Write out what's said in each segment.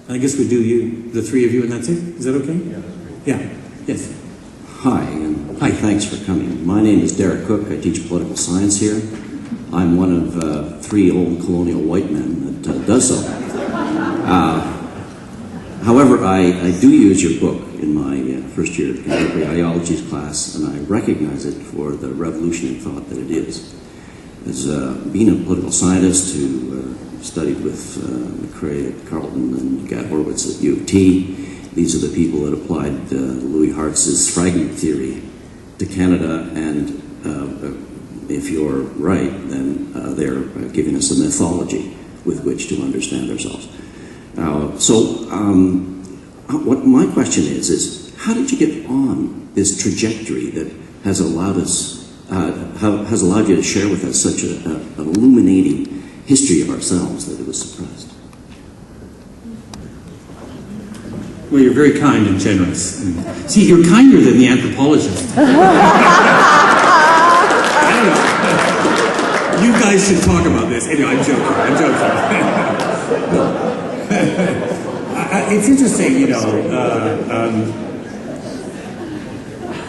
I guess we do you, the three of you, and that's it? Is that okay? Yeah, that's great. Yeah. Yes. Hi, and thanks for coming. My name is Derek Cook. I teach political science here. I'm one of 3 old colonial white men that does so. However, I do use your book in my first year contemporary ideologies class, and I recognize it for the revolution in thought that it is. As being a political scientist who studied with McCrae at Carleton and Gad Horowitz at U of T, these are the people that applied Louis Hartz's fragment theory to Canada, and if you're right, then they're giving us a mythology with which to understand ourselves. What my question is how did you get on this trajectory that has allowed us, has allowed you to share with us such an illuminating history of ourselves that it was suppressed? Well, you're very kind and generous. See, you're kinder than the anthropologist. I don't know. You guys should talk about this. Anyway, I'm joking. It's interesting, you know.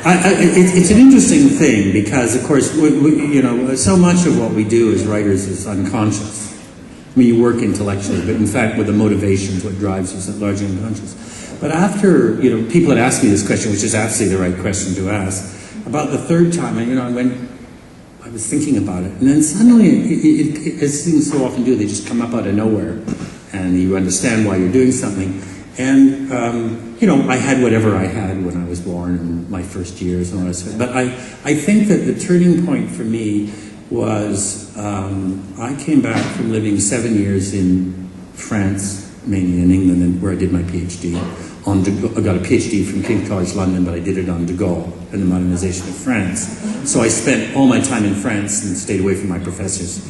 It's an interesting thing because, of course, you know, so much of what we do as writers is unconscious. I mean, you work intellectually, but in fact, with the motivations, what drives you is largely unconscious. But after, you know, people had asked me this question, which is absolutely the right question to ask, about the third time, and, you know, I was thinking about it, and then suddenly, as things so often do, they just come up out of nowhere, and you understand why you're doing something. And, you know, I had whatever I had when I was born in my first years and all that stuff. But I think that the turning point for me was I came back from living 7 years in France, mainly in England, where I did my PhD. I got a PhD from King's College London, but I did it on de Gaulle and the modernization of France. So I spent all my time in France and stayed away from my professors.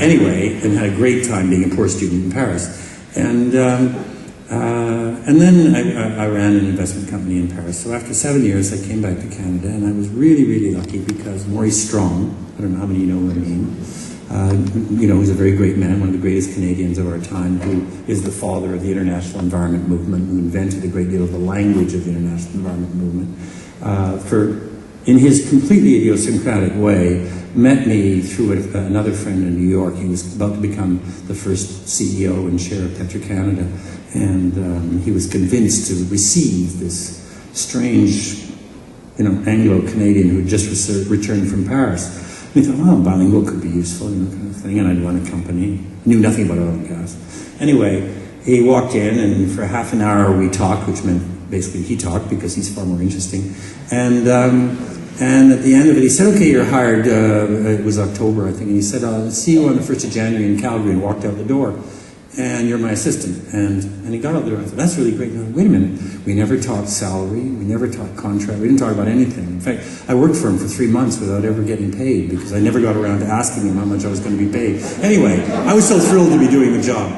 Anyway, and had a great time being a poor student in Paris. And then I ran an investment company in Paris. So after 7 years, I came back to Canada, and I was really, really lucky because Maurice Strong, I don't know how many of you know what I mean, you know, he's a very great man, one of the greatest Canadians of our time, who is the father of the international environment movement, who invented a great deal of the language of the international environment movement, in his completely idiosyncratic way, met me through another friend in New York. He was about to become the first CEO and chair of Petro-Canada, and he was convinced to receive this strange, you know, Anglo-Canadian who had just returned from Paris. And he thought, well, bilingual could be useful, you know, kind of thing, and I'd run a company. Knew nothing about oil and gas. Anyway, he walked in, and for half an hour we talked, which meant basically he talked because he's far more interesting. And at the end of it, he said, okay, you're hired. It was October, I think. And he said, I'll see you on the 1st of January in Calgary, and walked out the door. And you're my assistant. And he got out there and I thought, that's really great. Now, wait a minute. We never talked salary. We never talked contract. We didn't talk about anything. In fact, I worked for him for 3 months without ever getting paid because I never got around to asking him how much I was going to be paid. Anyway, I was so thrilled to be doing the job.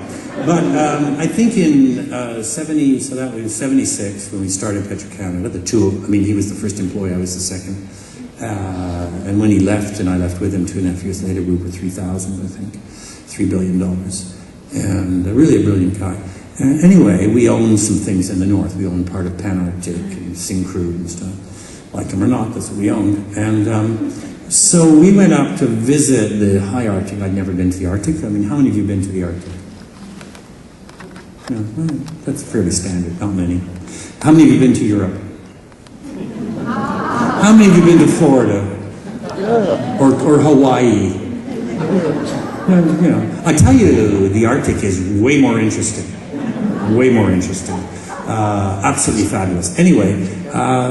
But I think in 76, when we started Petro-Canada, he was the first employee, I was the second. And when he left, and I left with him 2.5 years later, we were 3,000, I think, $3 billion. And really a brilliant guy. Anyway, we owned some things in the north. We owned part of Panarctic and Syncrude and stuff. Like them or not, that's what we owned. And so we went up to visit the high Arctic. I'd never been to the Arctic. I mean, how many of you have been to the Arctic? No, that's fairly standard, not many. How many of you have been to Europe? How many of you have been to Florida? Or Hawaii? You know, I tell you, the Arctic is way more interesting. Way more interesting. Absolutely fabulous. Anyway,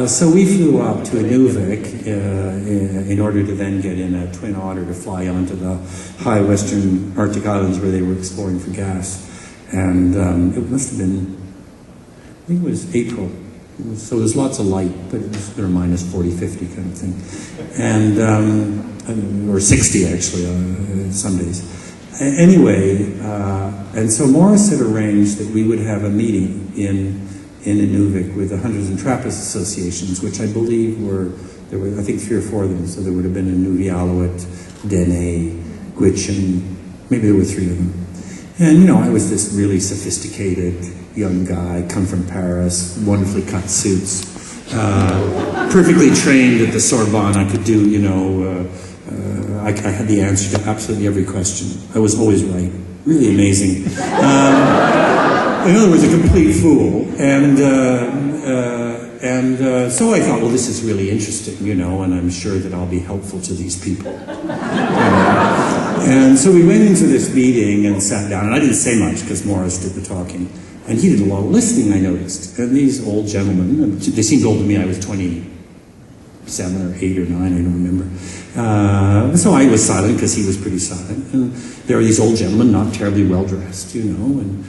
so we flew up to Inuvik in order to then get in a Twin Otter to fly onto the high western Arctic islands where they were exploring for gas. And it must have been, I think it was April. So there's lots of light, but there were minus 40, 50 kind of thing. And, or 60 actually, some days. Anyway, and so Morris had arranged that we would have a meeting in Inuvik with the Hunters and Trappers associations, which I believe there were I think 3 or 4 of them. So there would have been Inuvialuit, Dene, Gwich'in, maybe there were 3 of them. And, you know, I was this really sophisticated young guy, come from Paris, wonderfully cut suits, perfectly trained at the Sorbonne. I could do, you know, I had the answer to absolutely every question. I was always right. Really amazing. In other words, a complete fool. And so I thought, well, this is really interesting, you know, and I'm sure that I'll be helpful to these people. And so we went into this meeting and sat down, and I didn't say much because Morris did the talking. And he did a lot of listening, I noticed. And these old gentlemen, they seemed old to me, I was 27 or 8 or 9, I don't remember. So I was silent because he was pretty silent. And there were these old gentlemen, not terribly well dressed, you know, and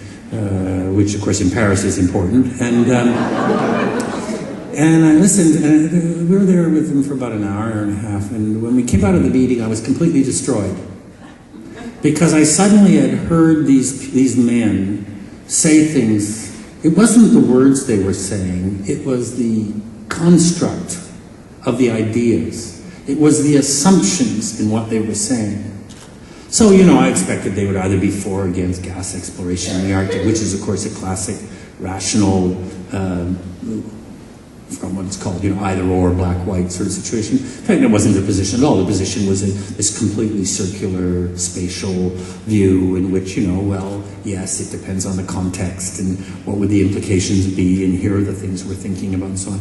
which of course in Paris is important. And I listened, and we were there with them for about an hour and a half. And when we came out of the meeting, I was completely destroyed because I suddenly had heard these men say things. It wasn't the words they were saying; it was the construct of the ideas. It was the assumptions in what they were saying. So, you know, I expected they would either be for or against gas exploration in the Arctic, which is, of course, a classic rational, from what it's called, you know, either or, black-white sort of situation. In fact, it wasn't the position at all. The position was this completely circular, spatial view in which, you know, well, yes, it depends on the context and what would the implications be, and here are the things we're thinking about, and so on.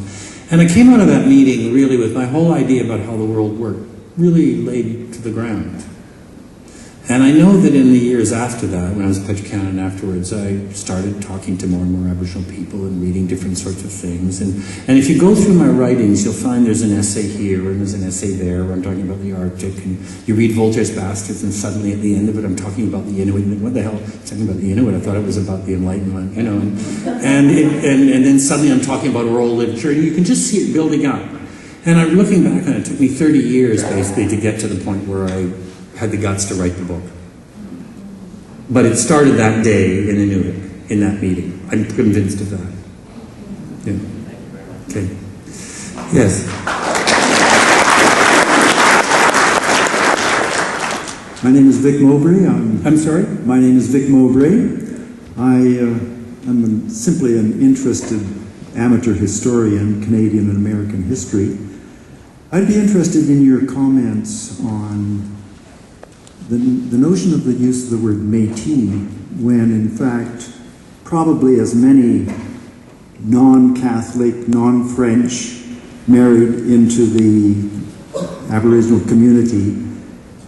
And I came out of that meeting really with my whole idea about how the world worked really laid to the ground. And I know that in the years after that, when I was at Petro-Canada and afterwards, I started talking to more and more Aboriginal people and reading different sorts of things. And if you go through my writings, you'll find there's an essay here and there's an essay there where I'm talking about the Arctic. And you read Voltaire's Bastards, and suddenly at the end of it, I'm talking about the Inuit. And what the hell? I'm talking about the Inuit. I thought it was about the Enlightenment, you know. And then suddenly I'm talking about oral literature, and you can just see it building up. And I'm looking back on it. It took me 30 years, basically, to get to the point where I had the guts to write the book. But it started that day in Inuit, in that meeting. I'm convinced of that. Yeah. Okay. Yes. My name is Vic Mowbray. I'm sorry? My name is Vic Mowbray. I'm simply an interested amateur historian, Canadian and American history. I'd be interested in your comments on the notion of the use of the word Métis, when in fact probably as many non-Catholic, non-French married into the Aboriginal community.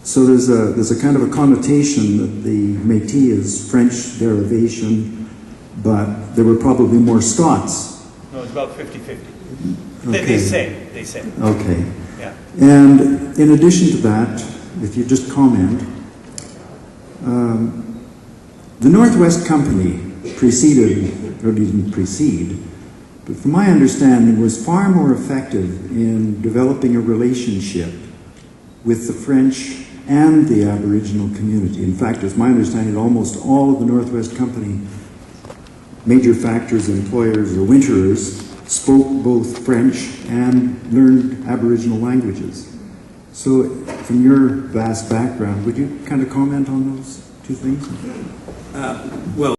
So there's a kind of a connotation that the Métis is French derivation, but there were probably more Scots. No, it's about 50-50. Okay. They say. Okay. Yeah. And in addition to that, if you just comment, the Northwest Company preceded, or didn't precede, but from my understanding was far more effective in developing a relationship with the French and the Aboriginal community. In fact, it's my understanding that almost all of the Northwest Company major factors, employers, or winterers spoke both French and learned Aboriginal languages. So from your vast background, would you kind of comment on those two things? Well,